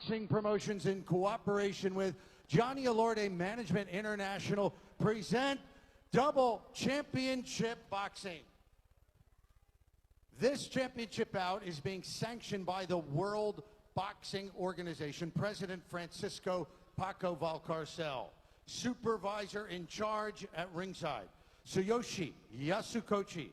Boxing Promotions in cooperation with Johnny Alorde Management International present Double Championship Boxing. This championship bout is being sanctioned by the World Boxing Organization, President Francisco Paco Valcarcel, supervisor in charge at ringside, Tsuyoshi Yasukochi,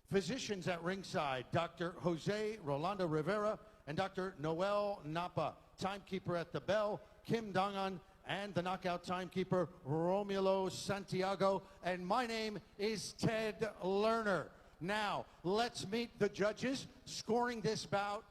physicians at ringside, Dr. Jose Rolando Rivera and Dr. Noel Napa, timekeeper at the bell, Kim Dangan, and the knockout timekeeper, Romulo Santiago, and my name is Ted Lerner. Now, let's meet the judges scoring this bout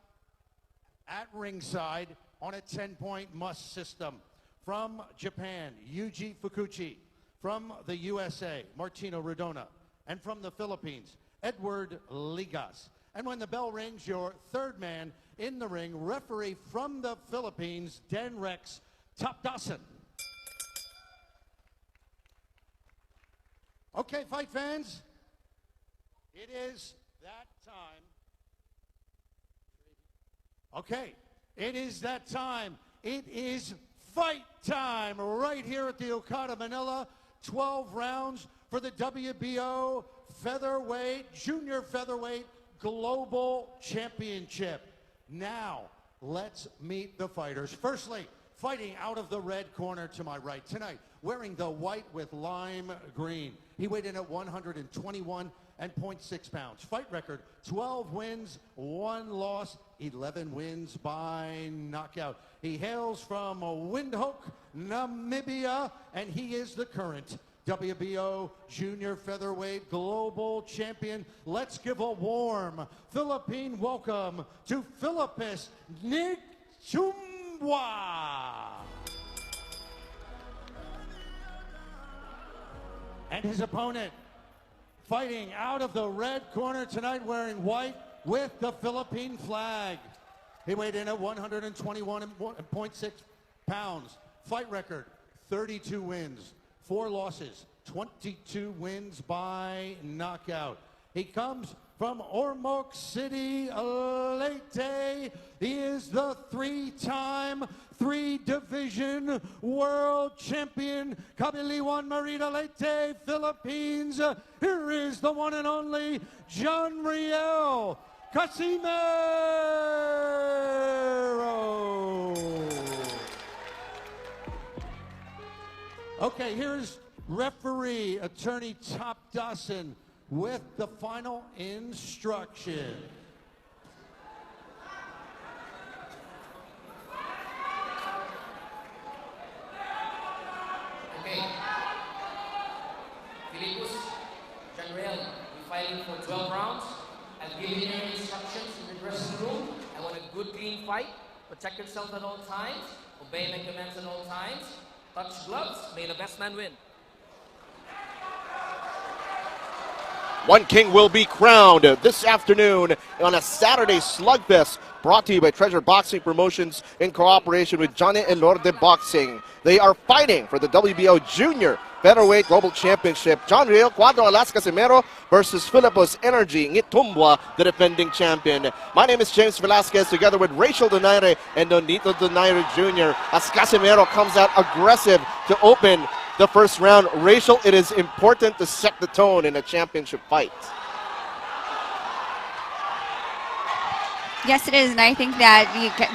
at ringside on a 10-point must system. From Japan, Yuji Fukuchi. From the USA, Martino Rodona. And from the Philippines, Edward Ligas. And when the bell rings, your third man in the ring, referee from the Philippines, Den Rex Tapdasan. Okay, fight fans, it is that time. Okay, it is that time. It is fight time right here at the Okada Manila. 12 rounds for the WBO featherweight, junior featherweight global championship. Now, let's meet the fighters. Firstly, fighting out of the red corner to my right tonight, wearing the white with lime green. He weighed in at 121.6 pounds. Fight record, 12 wins, 1 loss, 11 wins by knockout. He hails from Windhoek, Namibia, and he is the current WBO Junior Featherweight Global Champion. Let's give a warm Philippine welcome to Fillipus nghtumbwa. And his opponent, fighting out of the red corner tonight, wearing white with the Philippine flag. He weighed in at 121.6 pounds. Fight record, 32 wins, 4 losses, 22 wins by knockout. He comes from Ormoc City, Leyte. He is the 3-time, 3-division world champion, Kabiliwan Marita Leyte, Philippines. Here is the one and only John Riel Casimero. Okay, here's referee, attorney Tapdasan with the final instruction. Okay. Fillipus, John Riel, we're fighting for 12 rounds. I've given you instructions in the dressing room. I want a good, clean fight. Protect yourself at all times. Obey my commands at all times. Touch gloves. May the best man win. One king will be crowned this afternoon on a Saturday slugfest brought to you by Treasure Boxing Promotions in cooperation with Johnny Alorde Boxing. They are fighting for the WBO Junior Featherweight Global Championship. John Riel Cuadro Alas Casimero versus Fillipus Energy nghtumbwa, the defending champion. My name is James Velasquez, together with Rachel Donaire and Donito Donaire Jr. as Casimero comes out aggressive to open the first round. Rachel, it is important to set the tone in a championship fight. Yes, it is, and I think that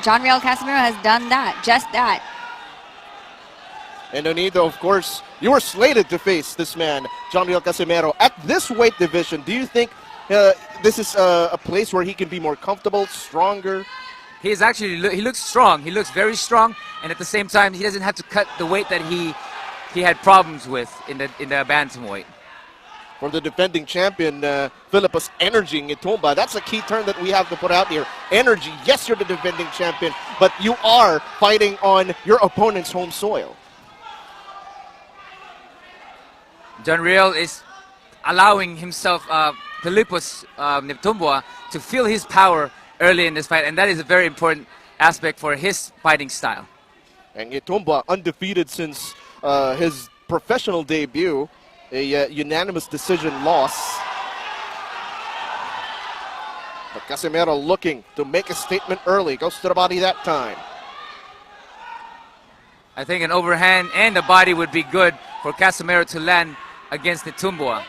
John Riel Casimero has done that, just that. And Donito, of course, you were slated to face this man, John Riel Casimero. At this weight division, do you think this is a place where he can be more comfortable, stronger? He looks strong. He looks very strong, and at the same time, he doesn't have to cut the weight that he had problems with in the bantamweight. For the defending champion, Fillipus Energy nghtumbwa. That's a key term that we have to put out here. Energy. Yes, you're the defending champion, but you are fighting on your opponent's home soil. John Riel is allowing himself, Fillipus nghtumbwa, to feel his power early in this fight, and that is a very important aspect for his fighting style. And nghtumbwa undefeated since his professional debut, a unanimous decision loss. But Casimero looking to make a statement early. Goes to the body that time. I think an overhand and the body would be good for Casimero to land against nghtumbwa.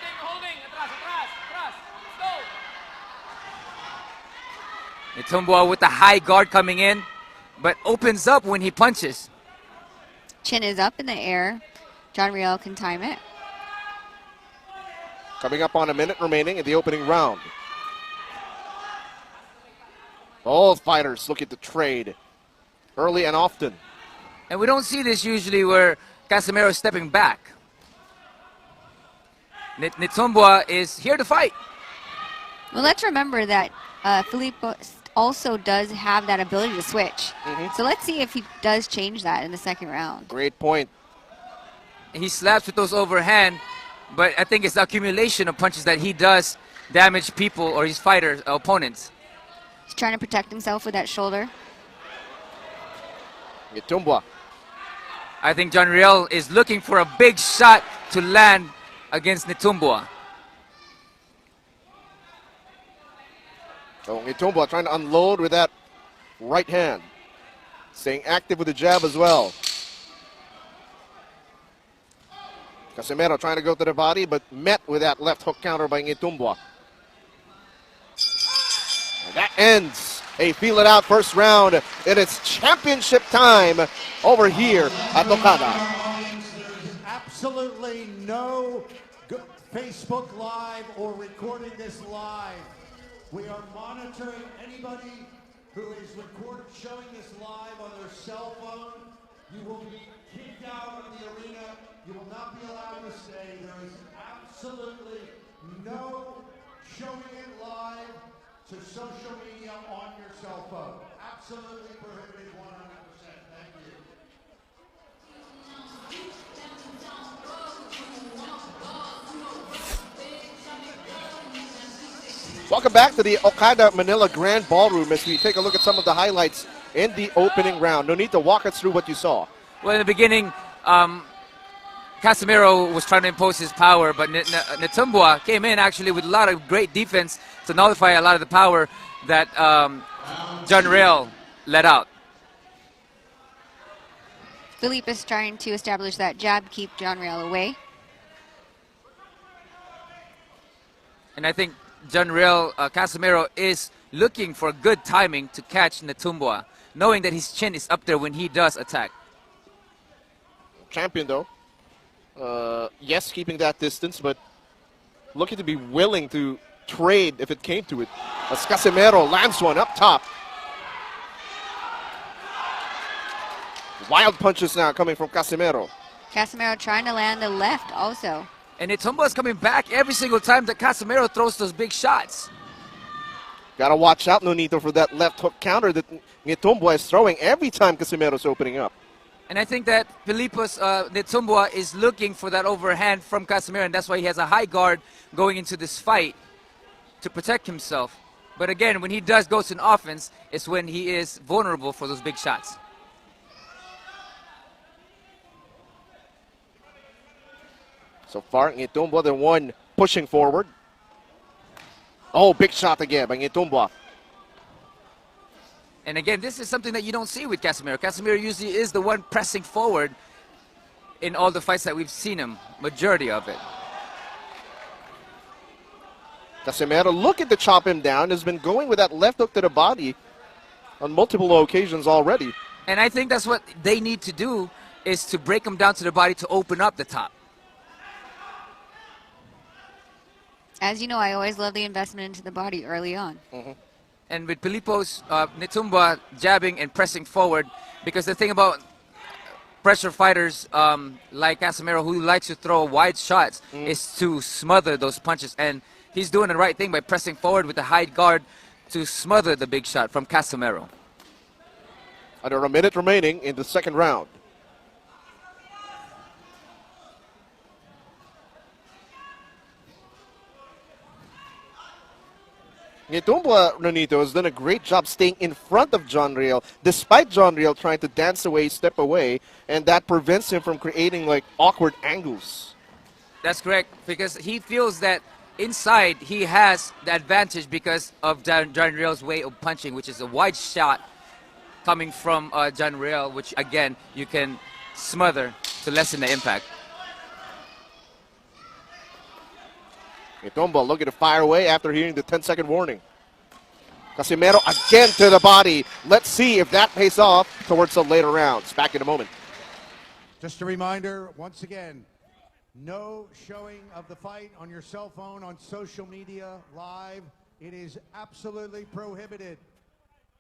nghtumbwa with the high guard coming in, but opens up when he punches. Chin is up in the air. John Riel can time it. Coming up on a minute remaining in the opening round. Both fighters looking to trade early and often. And we don't see this usually where Casimero is stepping back. nghtumbwa is here to fight. Well, let's remember that Fillipus also does have that ability to switch. So let's see if he does change that in the second round. Great point. He slaps with those overhand, but I think it's the accumulation of punches that he does damage people or his fighters, opponents. He's trying to protect himself with that shoulder. nghtumbwa. I think John Riel is looking for a big shot to land against nghtumbwa. So nghtumbwa trying to unload with that right hand. Staying active with the jab as well. Casimero trying to go to the body, but met with that left hook counter by nghtumbwa. And that ends a feel it out first round. It is championship time over here at Okada. There's absolutely no Facebook Live or recording this live. We are monitoring anybody who is showing this live on their cell phone. You will be kicked out of the arena. You will not be allowed to stay. There is absolutely no showing it live to social media on your cell phone. Absolutely prohibited 100%. Thank you. Welcome back to the Okada Manila Grand Ballroom as we take a look at some of the highlights in the opening round. No need to walk us through what you saw. Well, in the beginning, Casimero was trying to impose his power, but nghtumbwa came in actually with a lot of great defense to nullify a lot of the power that John Riel let out. Filipe is trying to establish that jab, keep John Riel away. And I think John Riel, Casimero is looking for good timing to catch nghtumbwa, knowing that his chin is up there when he does attack. Champion though. Yes, keeping that distance, but looking to be willing to trade if it came to it. As Casimero lands one up top. Wild punches now coming from Casimero. Casimero trying to land the left also. And nghtumbwa is coming back every single time that Casimero throws those big shots. Gotta watch out, Nonito, for that left hook counter that nghtumbwa is throwing every time Casimero's opening up. And I think that Fillipus nghtumbwa is looking for that overhand from Casimero, and that's why he has a high guard going into this fight to protect himself. But again, when he does go to an offense, it's when he is vulnerable for those big shots. So far, nghtumbwa the one pushing forward. Oh, big shot again by nghtumbwa. And again, this is something that you don't see with Casimero. Casimero usually is the one pressing forward in all the fights that we've seen him, majority of it. Casimero looking to chop him down, has been going with that left hook to the body on multiple occasions already. And I think that's what they need to do, is to break him down to the body to open up the top. As you know, I always love the investment into the body early on. And with Filipo's nghtumbwa jabbing and pressing forward, because the thing about pressure fighters like Casimero, who likes to throw wide shots, is to smother those punches. And he's doing the right thing by pressing forward with the high guard to smother the big shot from Casimero. Under a minute remaining in the second round. nghtumbwa, Nonito, has done a great job staying in front of John Riel, despite John Riel trying to dance away, step away, and that prevents him from creating like awkward angles. That's correct, because he feels that inside he has the advantage because of John Riel's way of punching, which is a wide shot coming from John Riel, which again you can smother to lessen the impact. nghtumbwa looking to fire away after hearing the 10-second warning. Casimero again to the body. Let's see if that pays off towards the later rounds. Back in a moment. Just a reminder, once again, no showing of the fight on your cell phone, on social media, live. It is absolutely prohibited.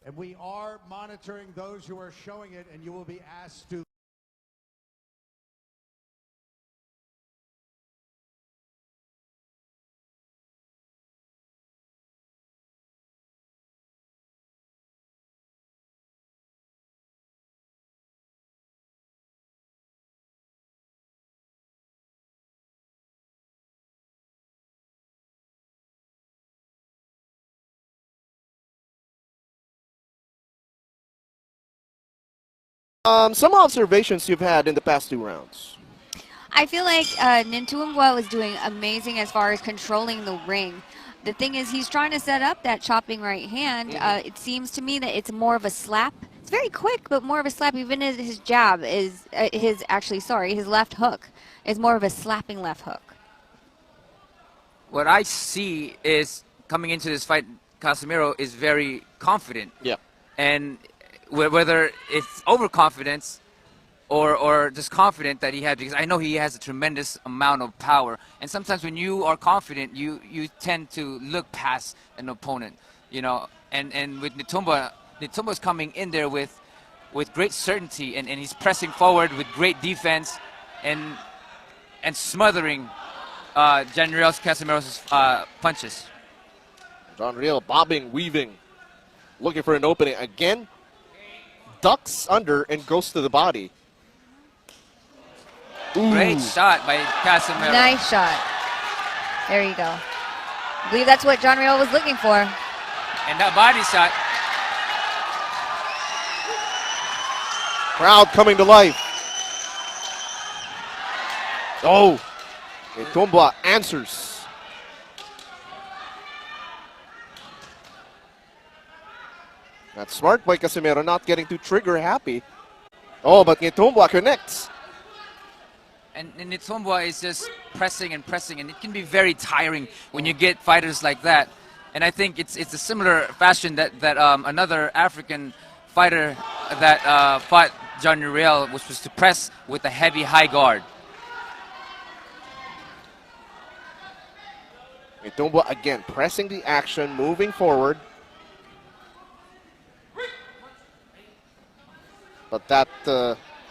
And we are monitoring those who are showing it, and you will be asked to Some observations you've had in the past 2 rounds. I feel like nghtumbwa was doing amazing as far as controlling the ring. The thing is, he's trying to set up that chopping right hand. It seems to me that it's more of a slap. It's very quick, but more of a slap. Even his jab is his left hook is more of a slapping left hook. What I see is coming into this fight, Casimero is very confident. Yeah. And whether it's overconfidence or just confident that he had, because I know he has a tremendous amount of power. And sometimes when you are confident, you tend to look past an opponent, you know. And with nghtumbwa's coming in there with great certainty, and he's pressing forward with great defense and smothering Casimero's punches. Jonriel bobbing, weaving, looking for an opening again. Ducks under and goes to the body. Ooh. Great shot by Casimero. Nice shot. There you go. I believe that's what Jonriel was looking for. And that body shot. Crowd coming to life. Oh, nghtumbwa answers. That's smart by Casimero, not getting too trigger happy. Oh, but nghtumbwa connects. And nghtumbwa is just pressing and pressing, and it can be very tiring when you get fighters like that. And I think it's a similar fashion that another African fighter that fought Jonriel, which was to press with a heavy high guard. nghtumbwa again pressing the action, moving forward. But that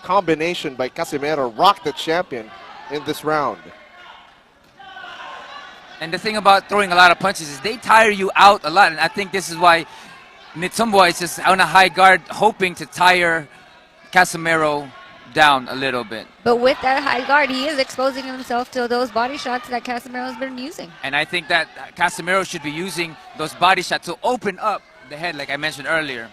combination by Casimero rocked the champion in this round. And the thing about throwing a lot of punches is they tire you out a lot. And I think this is why nghtumbwa is just on a high guard, hoping to tire Casimero down a little bit. But with that high guard, he is exposing himself to those body shots that Casimero has been using. And I think that Casimero should be using those body shots to open up the head, like I mentioned earlier.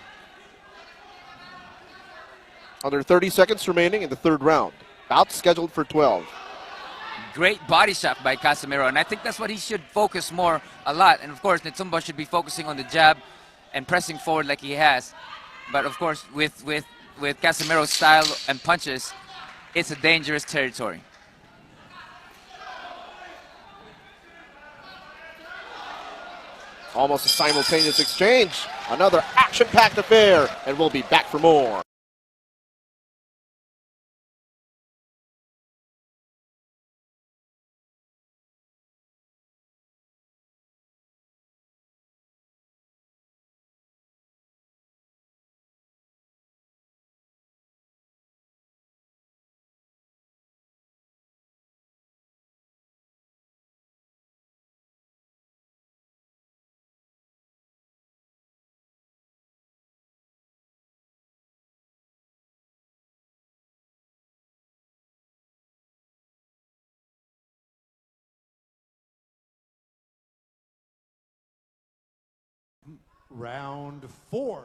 Under 30 seconds remaining in the 3rd round. Bout scheduled for 12. Great body shot by Casimero, and I think that's what he should focus more a lot. And of course, nghtumbwa should be focusing on the jab and pressing forward like he has. But of course, with Casimero's style and punches, it's a dangerous territory. Almost a simultaneous exchange. Another action-packed affair, and we'll be back for more. round 4.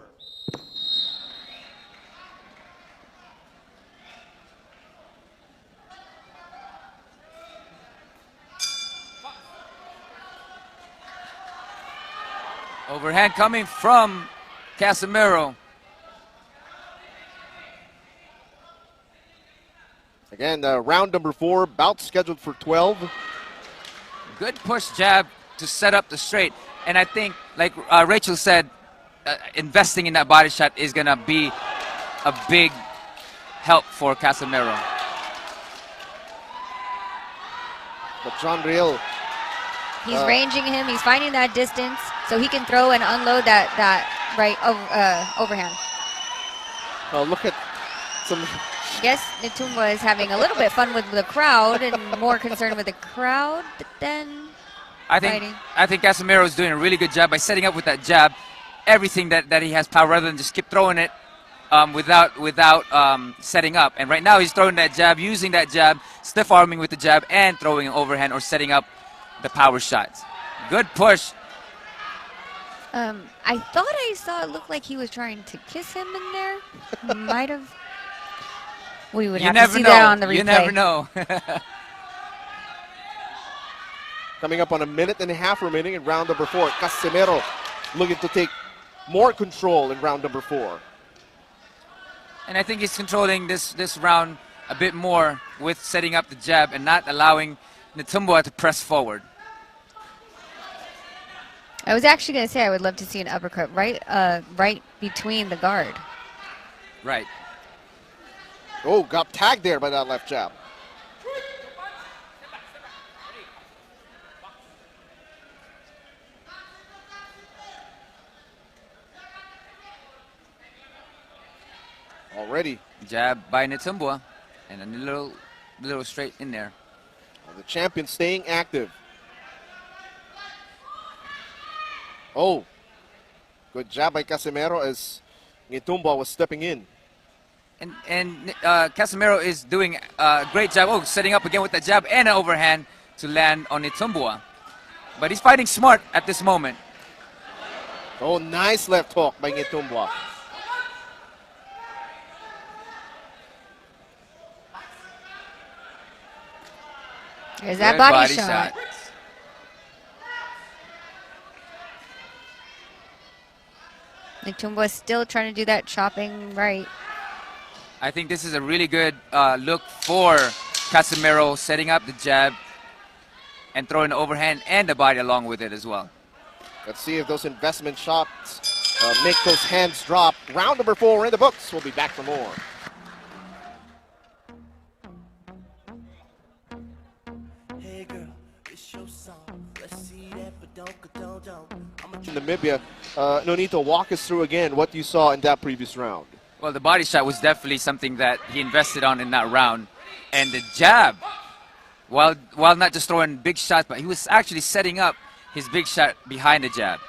Overhand coming from Casimero. Again, round number 4, bout scheduled for 12. Good push jab to set up the straight. And I think, like Rachel said, investing in that body shot is going to be a big help for Casimero. But John Riel, He's ranging him. He's finding that distance so he can throw and unload that right overhand. look at some. I guess nghtumbwa is having a little bit fun with the crowd and more concerned with the crowd than fighting. I think Casimero is doing a really good job by setting up with that jab everything that he has power rather than just keep throwing it without setting up. And right now he's throwing that jab, using that jab, stiff arming with the jab and throwing an overhand or setting up the power shots. Good push. I thought I saw it look like he was trying to kiss him in there. Might have. We would have to see that on the replay. You never know. Coming up on a minute and a half remaining in round number 4. Casimero looking to take more control in round number 4. And I think he's controlling this round a bit more with setting up the jab and not allowing nghtumbwa to press forward. I was actually going to say I would love to see an uppercut right between the guard. Right. Oh, got tagged there by that left jab. Already. Jab by nghtumbwa and a little straight in there. The champion staying active. Oh, good jab by Casimero as nghtumbwa was stepping in. And Casimero is doing a great job. Oh, setting up again with that jab and an overhand to land on nghtumbwa. But he's fighting smart at this moment. Oh, nice left hook by nghtumbwa. There's that body shot. nghtumbwa still trying to do that chopping right. I think this is a really good look for Casimero, setting up the jab and throwing the overhand and the body along with it as well. Let's see if those investment shots make those hands drop. Round number 4 in the books. We'll be back for more. Namibia, Nonito, walk us through again what you saw in that previous round. Well, the body shot was definitely something that he invested on in that round. And the jab, while not just throwing big shots, but he was actually setting up his big shot behind the jab.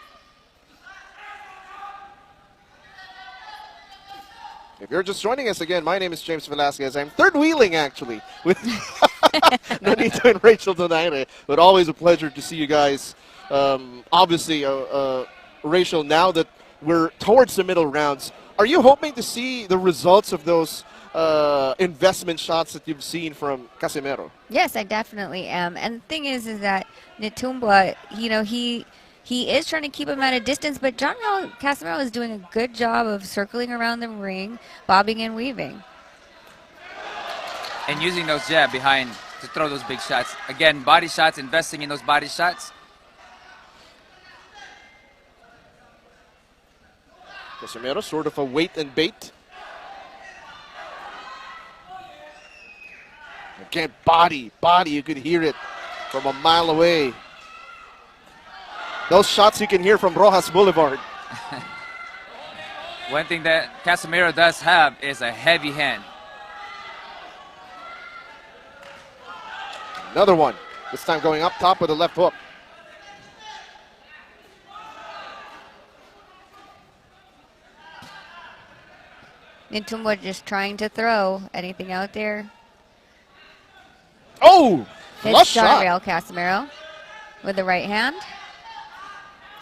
If you're just joining us again, my name is James Velasquez. I'm third wheeling actually with Nonito and Rachel tonight, but always a pleasure to see you guys. Obviously, Rachel, now that we're towards the middle rounds, are you hoping to see the results of those investment shots that you've seen from Casimero? Yes, I definitely am. And the thing is that nghtumbwa, he is trying to keep him at a distance, but Casimero is doing a good job of circling around the ring, bobbing and weaving. And using those jab behind to throw those big shots. Again, body shots, investing in those body shots. Casimero, sort of a wait and bait. Again, body, you could hear it from a mile away. Those shots you can hear from Rojas Boulevard. One thing that Casimero does have is a heavy hand. Another one, this time going up top with a left hook. nghtumbwa just trying to throw anything out there. Oh, flush shot. John Casimero with the right hand.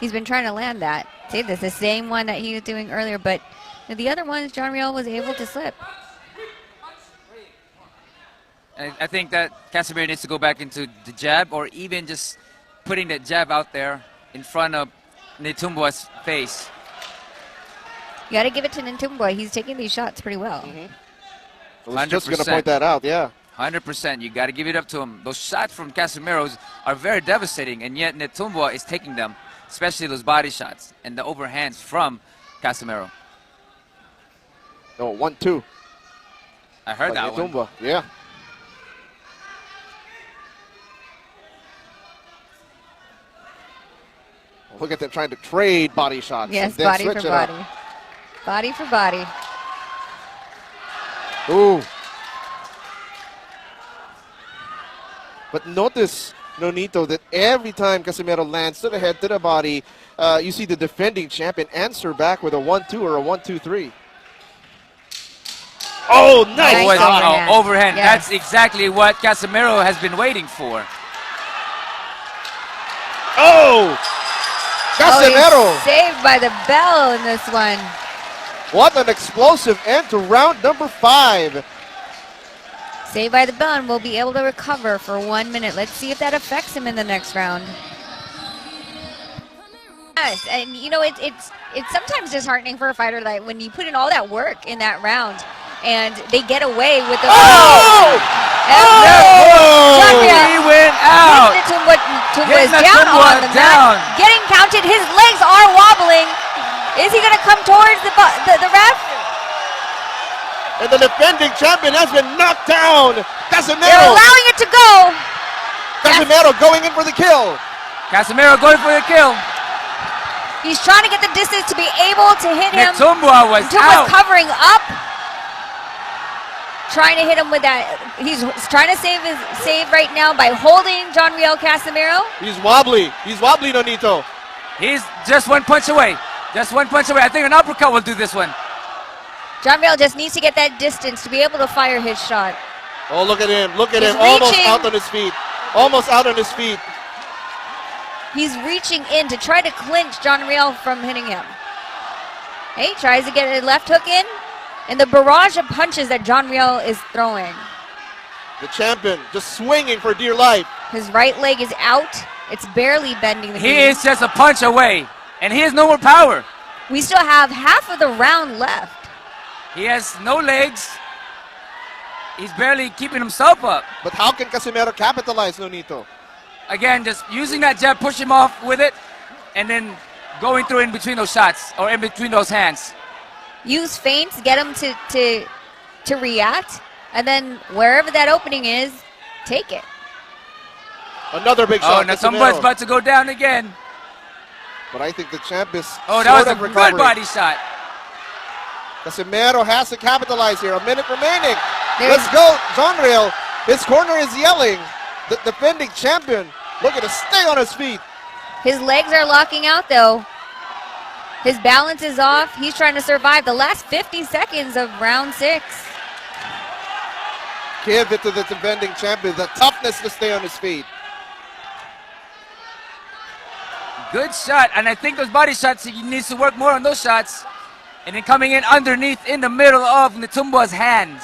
He's been trying to land that. See, this is the same one that he was doing earlier, but the other ones, John Riel was able to slip. I think that Casimero needs to go back into the jab or even just putting that jab out there in front of nghtumbwa's face. You got to give it to nghtumbwa. He's taking these shots pretty well. I was just going to point that out, yeah. 100%. You got to give it up to him. Those shots from Casimiro's are very devastating, and yet nghtumbwa is taking them, especially those body shots and the overhands from Casimero. No, 1-2. I heard that one. nghtumbwa, yeah. Look at them trying to trade body shots. Yes, and then body switch for it up. body. Body for body. Ooh. But notice, Nonito, that every time Casimero lands to the head, to the body, you see the defending champion answer back with a 1-2 or a 1-2-3. Oh, nice! Nice shot. overhand. Overhand. Yes. That's exactly what Casimero has been waiting for. Oh! Casimero! He's saved by the bell in this one. What an explosive end to round number 5. Saved by the bell, and will be able to recover for 1 minute. Let's see if that affects him in the next round. Yes, and you know, it's sometimes disheartening for a fighter that when you put in all that work in that round and they get away with the He went out. was down on the mat, getting counted. His legs are wobbling. Is he going to come towards the ref? And the defending champion has been knocked down. They're Casimero! allowing it to go. Casimero going in for the kill. Casimero going for the kill. He's trying to get the distance to be able to hit him. nghtumbwa was out. Covering up. Trying to hit him with that. He's trying to save right now by holding John Riel Casimero. He's wobbly. He's wobbly, Nonito. He's just 1 punch away. Just 1 punch away. I think an uppercut will do this one. John Riel just needs to get that distance to be able to fire his shot. Oh, look at him. Look at He's him. Almost reaching. out on his feet. Almost out on his feet. He's reaching in to try to clinch John Riel from hitting him. Hey, tries to get a left hook in. And the barrage of punches that John Riel is throwing. The champion just swinging for dear life. His right leg is out. It's barely bending the He knee. is just a punch away, and he has no more power. We still have half of the round left. He has no legs. He's barely keeping himself up. But how can Casimero capitalize, Nonito? Again, just using that jab, push him off with it, and then going through in between those shots, or in between those hands. Use feints, get him to react, and then wherever that opening is, take it. Another big Oh, shot. nghtumbwa's Casimero. about to go down again. But I think the champ is Oh, that was sort a of good recovering. body shot. Casimero has to capitalize here. A minute remaining. There's- Let's go, John Riel. His corner is yelling. The defending champion looking to stay on his feet. His legs are locking out, though. His balance is off. He's trying to survive the last 50 seconds of round 6. Give it to the defending champion. The toughness to stay on his feet. Good shot, and I think those body shots, he needs to work more on those shots. And then coming in underneath in the middle of nghtumbwa's hands.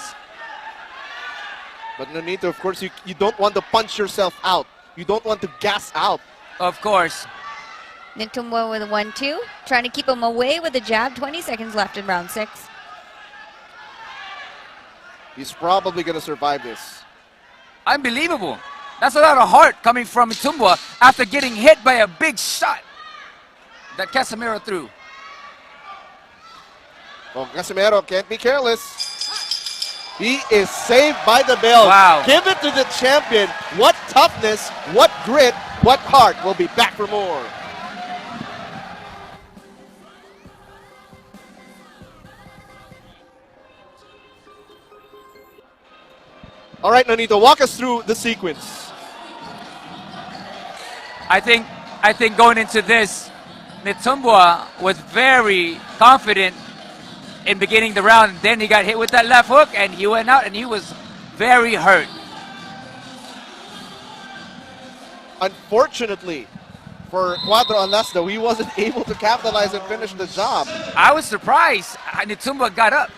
But Nonito, of course, you don't want to punch yourself out. You don't want to gas out. Of course. nghtumbwa with a 1-2. Trying to keep him away with a jab. 20 seconds left in round 6. He's probably going to survive this. Unbelievable. That's a lot of heart coming from nghtumbwa after getting hit by a big shot that Casimero threw. Well, Casimero can't be careless. He is saved by the bell. Wow. Give it to the champion. What toughness, what grit, what heart. We'll be back for more. All right, Nonito, walk us through the sequence. I think going into this, nghtumbwa was very confident in beginning the round. Then he got hit with that left hook and he went out and he was very hurt. Unfortunately for Cuadro Alasdo, he wasn't able to capitalize and finish the job. I was surprised nghtumbwa got up.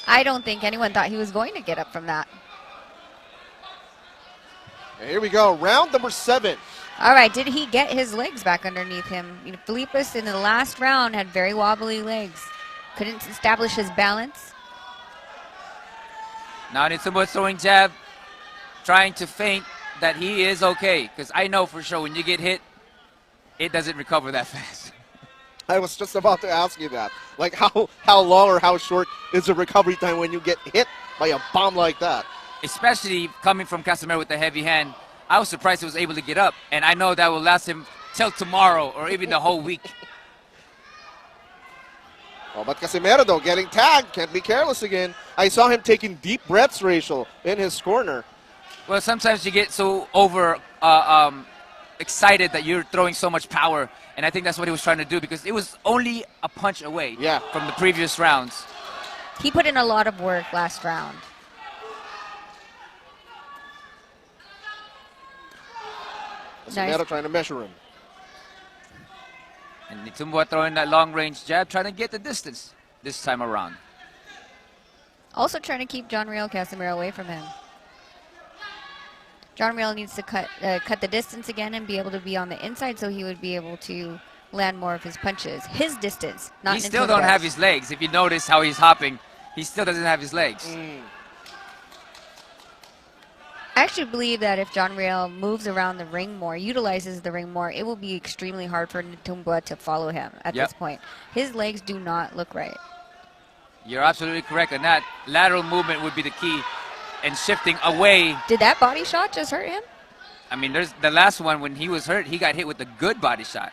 I don't think anyone thought he was going to get up from that. And here we go, round number 7. All right, did he get his legs back underneath him? You know, Fillipus in the last round had very wobbly legs. Couldn't establish his balance. Now Nghtumbwa throwing jab, trying to feint that he is okay. Because I know for sure when you get hit, it doesn't recover that fast. I was just about to ask you that. Like, how long or how short is the recovery time when you get hit by a bomb like that? Especially coming from Casimero with the heavy hand. I was surprised he was able to get up. And I know that will last him till tomorrow or even the whole week. Oh, but Casimero, though, getting tagged. Can't be careless again. I saw him taking deep breaths, Rachel, in his corner. Well, sometimes you get so excited that you're throwing so much power. And I think that's what he was trying to do because it was only a punch away from the previous rounds. He put in a lot of work last round. Casimero trying to measure him. And Nghtumbwa throwing that long-range jab, trying to get the distance this time around. Also trying to keep John Real Casimero away from him. John Real needs to cut the distance again and be able to be on the inside so he would be able to land more of his punches. His distance, not He still don't have his legs. If you notice how he's hopping, he still doesn't have his legs. I actually believe that if John Real moves around the ring more, utilizes the ring more, it will be extremely hard for Nghtumbwa to follow him at this point. His legs do not look right. You're absolutely correct on that. Lateral movement would be the key and shifting away. Did that body shot just hurt him? I mean, there's the last one when he was hurt, he got hit with a good body shot.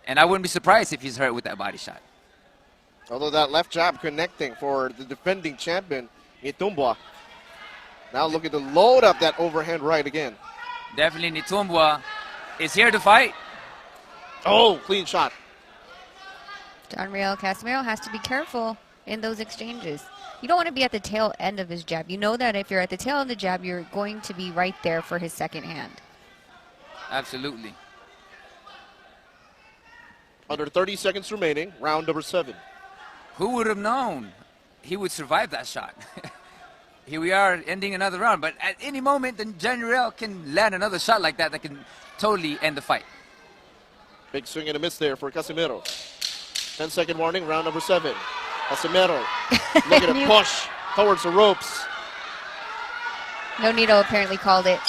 And I wouldn't be surprised if he's hurt with that body shot. Although that left jab connecting for the defending champion, Nghtumbwa. Now looking to load up that overhand right again. Definitely Nghtumbwa is here to fight. Oh, clean shot. John Real Casimero has to be careful in those exchanges. You don't want to be at the tail end of his jab. You know that if you're at the tail end of the jab, you're going to be right there for his second hand. Absolutely. Under 30 seconds remaining, round number 7. Who would have known he would survive that shot? Here we are ending another round, but at any moment, then John Real can land another shot like that can totally end the fight. Big swing and a miss there for Casimero. 10-second warning, round number 7. Casimero looking to push towards the ropes. Nonito apparently called it.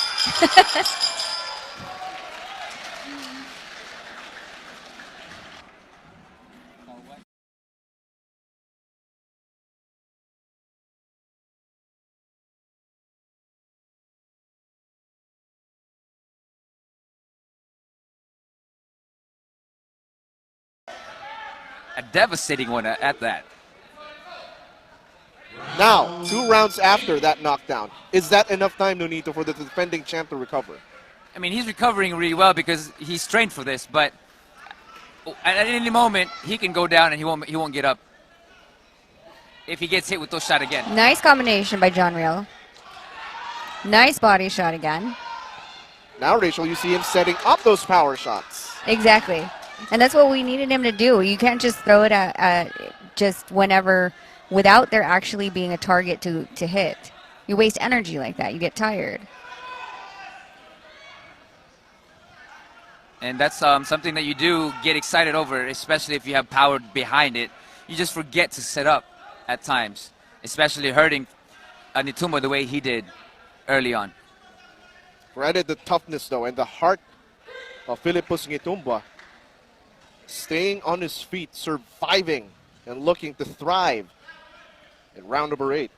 A devastating one at that. Now, 2 rounds after that knockdown. Is that enough time, Nonito, for the defending champ to recover? I mean, he's recovering really well because he's trained for this, but at any moment, he can go down and he won't get up if he gets hit with those shots again. Nice combination by John Real. Nice body shot again. Now, Rachel, you see him setting up those power shots. Exactly. And that's what we needed him to do. You can't just throw it at just whenever without there actually being a target to hit. You waste energy like that. You get tired. And that's something that you do get excited over, especially if you have power behind it. You just forget to set up at times, especially hurting Nghtumbwa the way he did early on. Credit the toughness, though, and the heart of Fillipus Nghtumbwa. Staying on his feet, surviving, and looking to thrive in round number 8.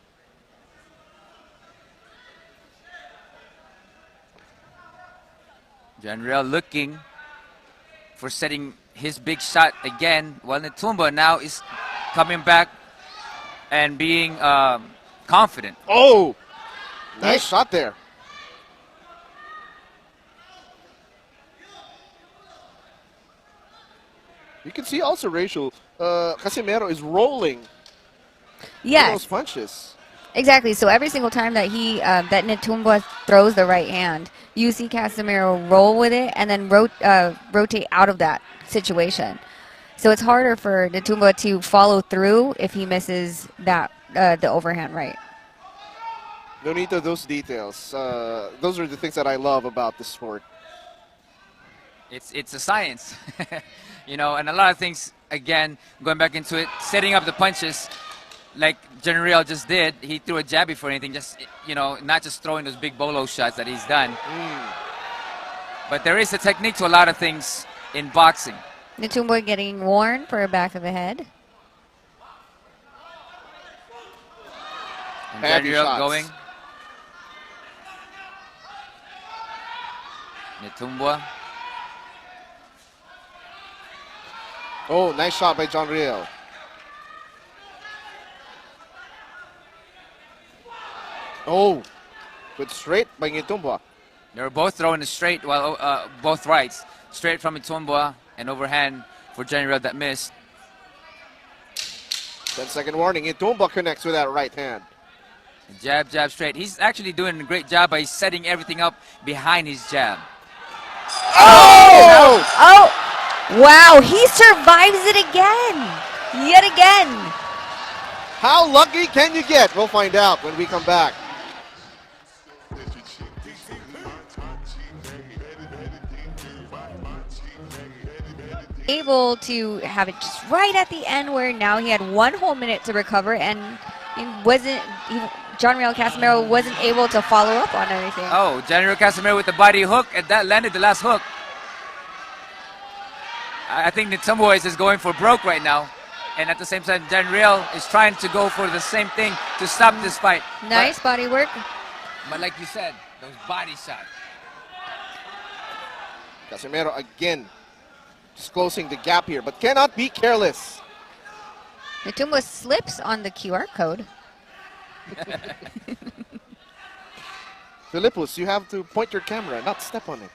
John Real looking for setting his big shot again, while Nghtumbwa now is coming back and being confident. Oh! Nice shot there. You can see also, Rachel, Casimero is rolling those punches. Exactly. So every single time that that Nghtumbwa throws the right hand, you see Casimero roll with it and then rotate out of that situation. So it's harder for Nghtumbwa to follow through if he misses that the overhand right. No need to those details. Those are the things that I love about the sport. It's a science, you know, and a lot of things, again, going back into it, setting up the punches. like General just did, he threw a jab before anything, just, not just throwing those big bolo shots that he's done. But there is a technique to a lot of things in boxing. nghtumbwa getting worn for a back of the head. And Heavy General shots. going. nghtumbwa. Oh, nice shot by John Riel. Oh, good straight by nghtumbwa. They were both throwing it straight, both rights. Straight from nghtumbwa and overhand for General that missed. 10-second warning. nghtumbwa connects with that right hand. Jab, jab, straight. He's actually doing a great job by setting everything up behind his jab. Oh! Oh! Wow, he survives it again. Yet again. How lucky can you get? We'll find out when we come back. Able to have it just right at the end where now he had 1 whole minute to recover and John Riel Casimero wasn't able to follow up on anything. Oh, General Casimero with the body hook, and that landed the last hook. I think nghtumbwa is going for broke right now. And at the same time, General is trying to go for the same thing to stop this fight. Nice body work. But like you said, those body shots. Casimero again just closing the gap here, but cannot be careless. nghtumbwa slips on the QR code. Fillipus, you have to point your camera, not step on it.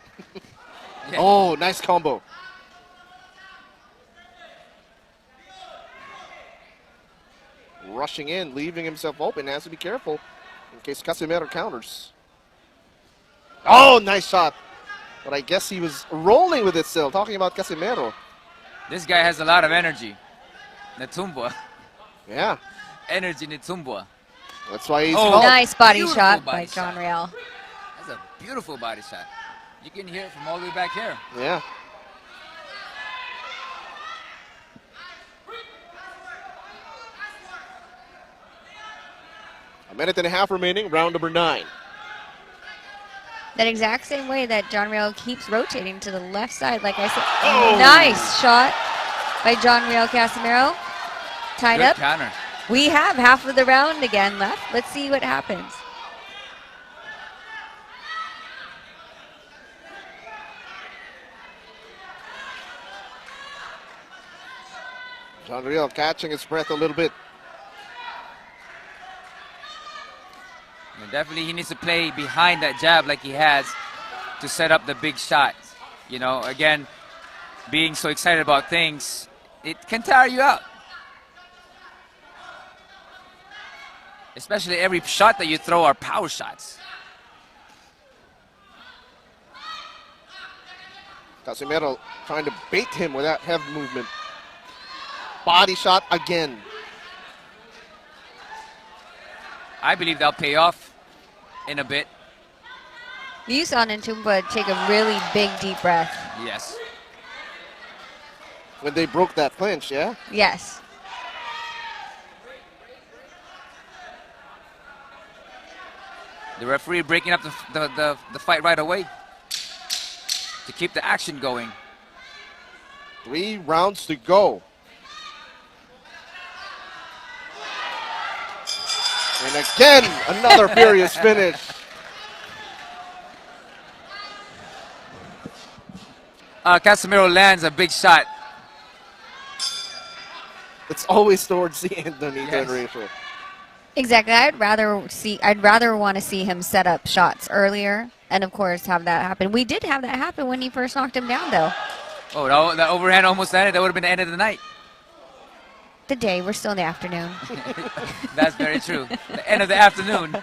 Yeah. Oh, nice combo. Rushing in, leaving himself open. Has to be careful in case Casimero counters. Oh, nice shot. But I guess he was rolling with it still. Talking about Casimero. This guy has a lot of energy. nghtumbwa. Yeah, Energy nghtumbwa. that's why he's Oh, called. Nice body Beautiful shot body by John shot. Riel. That's a beautiful body shot. You can hear it from all the way back here. Yeah. A minute and a half remaining, round number 9. That exact same way that John Riel keeps rotating to the left side, like I said. Oh! Nice shot by John Riel Casimero. Tied Good up. counter. We have half of the round again left. Let's see what happens. John Riel catching his breath a little bit. And definitely he needs to play behind that jab like he has to set up the big shots. Again, being so excited about things, it can tire you out. Especially every shot that you throw are power shots. Casimero trying to bait him with that heavy movement. Body shot again. I believe they'll pay off in a bit. You saw nghtumbwa take a really big deep breath. Yes. When they broke that clinch, yeah? Yes. The referee breaking up the fight right away to keep the action going. 3 rounds to go. And again, another furious finish. Casimero lands a big shot. It's always towards the end, Donita and Yes. Rachel. Exactly. I'd rather want to see him set up shots earlier and of course have that happen. We did have that happen when he first knocked him down though. Oh, that overhand almost ended. That would have been the end of the night. The day, we're still in the afternoon. That's very true. The end of the afternoon.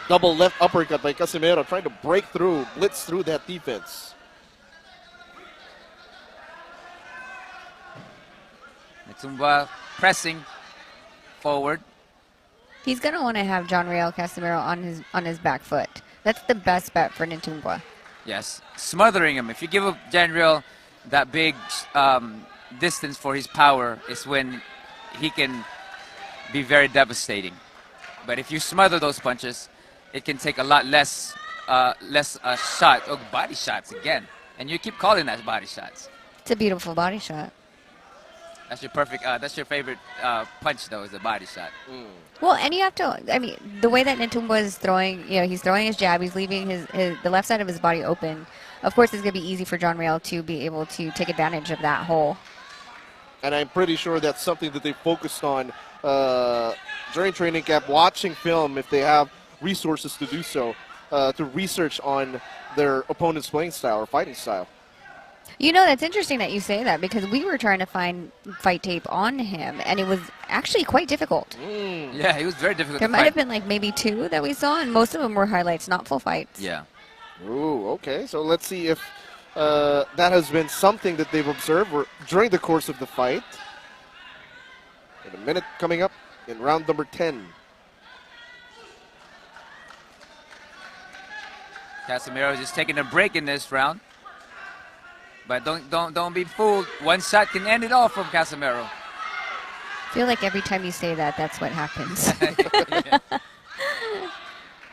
Double left uppercut by Casimero, trying to break through, blitz through that defense. nghtumbwa pressing forward. He's gonna want to have John Riel Casimero on his back foot. That's the best bet for nghtumbwa. Yes, smothering him. If you give up General that big distance for his power is when he can be very devastating. But if you smother those punches, it can take a lot less shot, or body shots again. And you keep calling that body shots. It's a beautiful body shot. That's your perfect. That's your favorite punch, though, is a body shot. Well, and you have to. I mean, the way that nghtumbwa is throwing, he's throwing his jab. He's leaving the left side of his body open. Of course, it's going to be easy for John Riel to be able to take advantage of that hole. And I'm pretty sure that's something that they focused on during training camp, watching film if they have resources to do so, to research on their opponent's playing style or fighting style. That's interesting that you say that, because we were trying to find fight tape on him, and it was actually quite difficult. Yeah, it was very difficult. There might have been like maybe 2 that we saw, and most of them were highlights, not full fights. Yeah. Ooh, okay. So let's see if that has been something that they've observed during the course of the fight. In a minute coming up in round number 10. Casimero is just taking a break in this round. But don't be fooled. One shot can end it all from Casimero. I feel like every time you say that, that's what happens.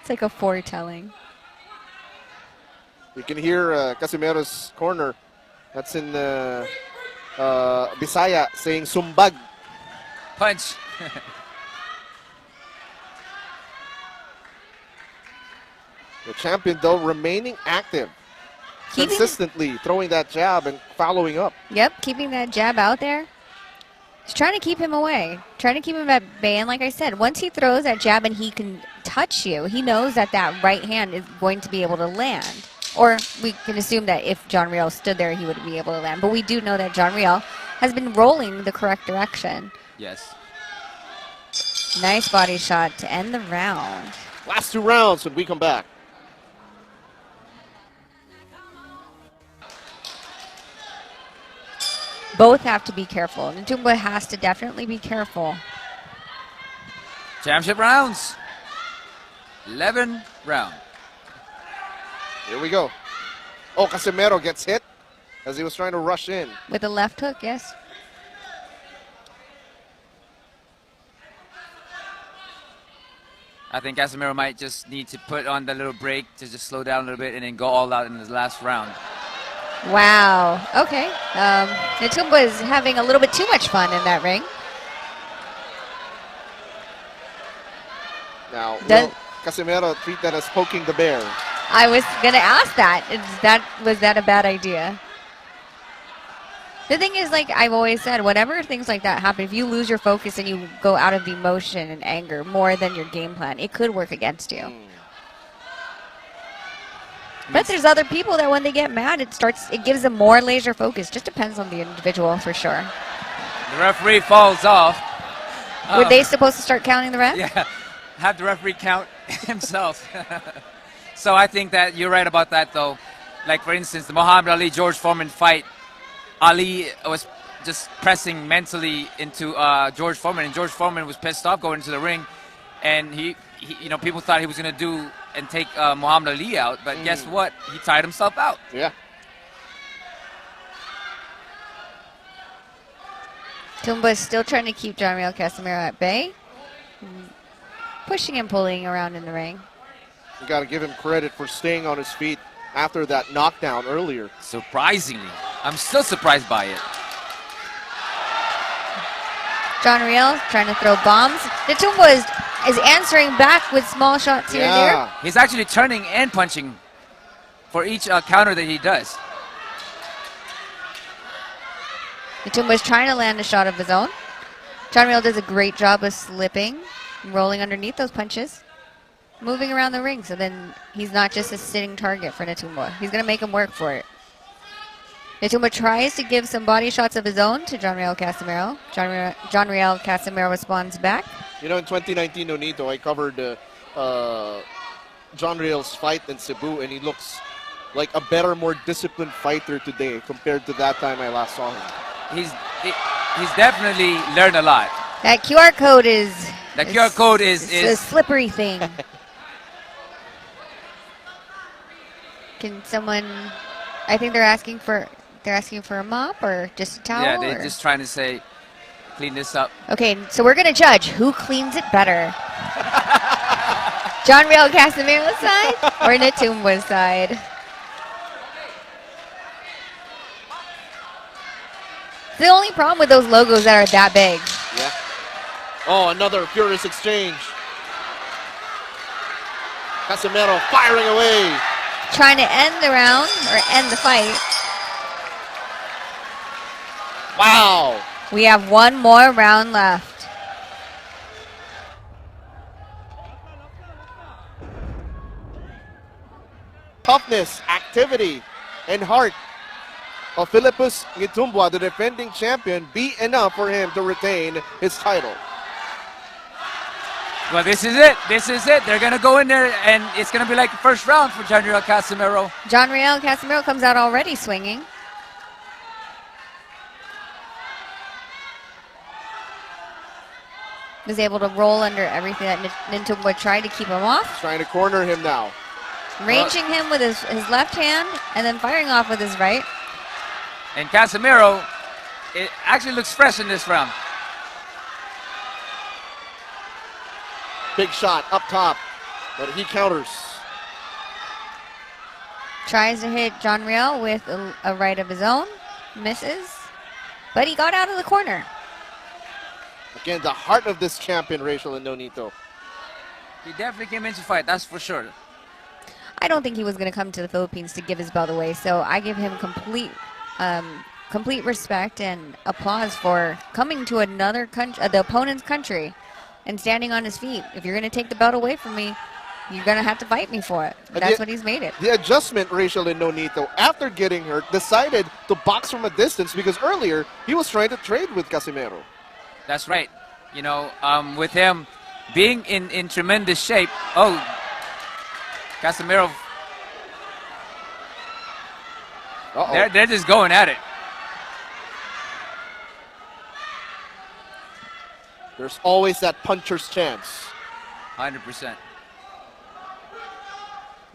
It's like a foretelling. You can hear Casimero's corner. That's in Bisaya saying sumbag. Punch. The champion, though, remaining active. Consistently throwing that jab and following up. Yep, keeping that jab out there. He's trying to keep him away, trying to keep him at bay. And like I said, once he throws that jab and he can touch you, he knows that that right hand is going to be able to land. Or we can assume that if John Riel stood there, he would be able to land. But we do know that John Riel has been rolling the correct direction. Yes. Nice body shot to end the round. Last 2 rounds when we come back. Both have to be careful. nghtumbwa has to definitely be careful. Championship rounds. 11 round. Here we go. Oh, Casimero gets hit as he was trying to rush in. With a left hook, yes. I think Casimero might just need to put on the little break to just slow down a little bit and then go all out in the last round. Wow. Okay. nghtumbwa is having a little bit too much fun in that ring. Now, will Casimero treat that as poking the bear? I was going to ask that. Was that a bad idea? The thing is, like I've always said, whenever things like that happen, if you lose your focus and you go out of emotion and anger more than your game plan, it could work against you. But there's other people that when they get mad, it gives them more laser focus. Just depends on the individual for sure. The referee falls off. Were they supposed to start counting the ref? Yeah, have the referee count himself. So I think that you're right about that, though. Like, for instance, the Muhammad Ali-George Foreman fight, Ali was just pressing mentally into George Foreman, and George Foreman was pissed off going into the ring, and he people thought he was going to do and take Muhammad Ali out, but guess what? He tied himself out. Yeah. nghtumbwa is still trying to keep John Riel Casimero at bay, pushing and pulling around in the ring. You got to give him credit for staying on his feet after that knockdown earlier. Surprisingly. I'm still surprised by it. John Riel trying to throw bombs. nghtumbwa is answering back with small shots here and there. He's actually turning and punching for each counter that he does. nghtumbwa is trying to land a shot of his own. John Riel does a great job of slipping, rolling underneath those punches, moving around the ring, so then he's not just a sitting target for nghtumbwa. He's going to make him work for it. nghtumbwa tries to give some body shots of his own to John Riel Casimero. John Riel Casimero responds back. You know, in 2019, Nonito, I covered John Riel's fight in Cebu, and he looks like a better, more disciplined fighter today compared to that time I last saw him. He's definitely learned a lot. That QR code is... The QR code is a slippery thing. Can someone... I think they're asking for They're asking for a mop or just a towel? Yeah, they're or- just trying to say, clean this up. Okay, so we're going to judge who cleans it better. John Real Casimiro's side or nghtumbwa's side? The only problem with those logos that are that big. Yeah. Oh, another furious exchange. Casimero firing away. Trying to end the round or end the fight. Wow. We have one more round left. Toughness, activity, and heart of Fillipus nghtumbwa, the defending champion, be enough for him to retain his title. Well, this is it. This is it. They're going to go in there, and it's going to be like the first round for John Real Casimero. John Real Casimero comes out already swinging. Was able to roll under everything that nghtumbwa tried to keep him off. Trying to corner him now. Ranging him with his left hand and then firing off with his right. And Casimero, it actually looks fresh in this round. Big shot up top, but he counters. Tries to hit John Real with a right of his own. Misses. But he got out of the corner. Again, the heart of this champion, Rachel and Nonito. He definitely came in to fight, that's for sure. I don't think he was going to come to the Philippines to give his belt away, so I give him complete respect and applause for coming to another country, the opponent's country, and standing on his feet. If you're going to take the belt away from me, you're going to have to fight me for it. That's what he's made it. The adjustment, Rachel and Nonito, after getting hurt, decided to box from a distance because earlier he was trying to trade with Casimero. That's right. You know, with him being in tremendous shape. Oh, Casimero. They're just going at it. There's always that puncher's chance. 100%.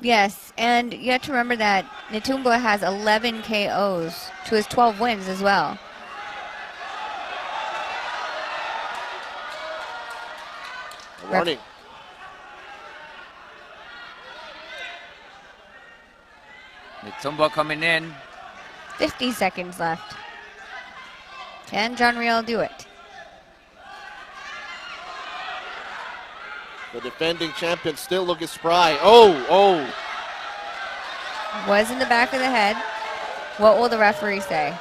Yes, and you have to remember that nghtumbwa has 11 KOs to his 12 wins as well. Warning. nghtumbwa coming in. 50 seconds left. Can John Real do it? The defending champion still looking spry. Oh. Was in the back of the head. What will the referee say?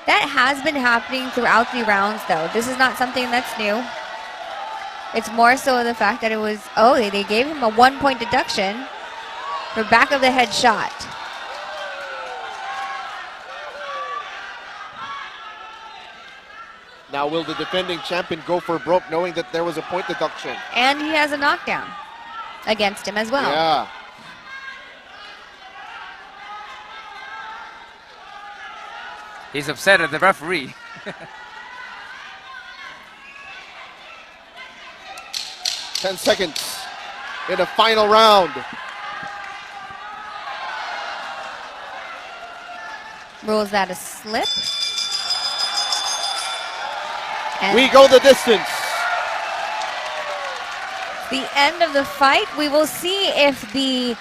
That has been happening throughout the rounds, though. This is not something that's new. It's more so the fact that it was, they gave him a 1-point deduction for back of the head shot. Now will the defending champion go for broke knowing that there was a point deduction? And he has a knockdown against him as well. Yeah. He's upset at the referee. 10 seconds in the final round. Rules that a slip. And We go the distance. the end of the fight, we will see if the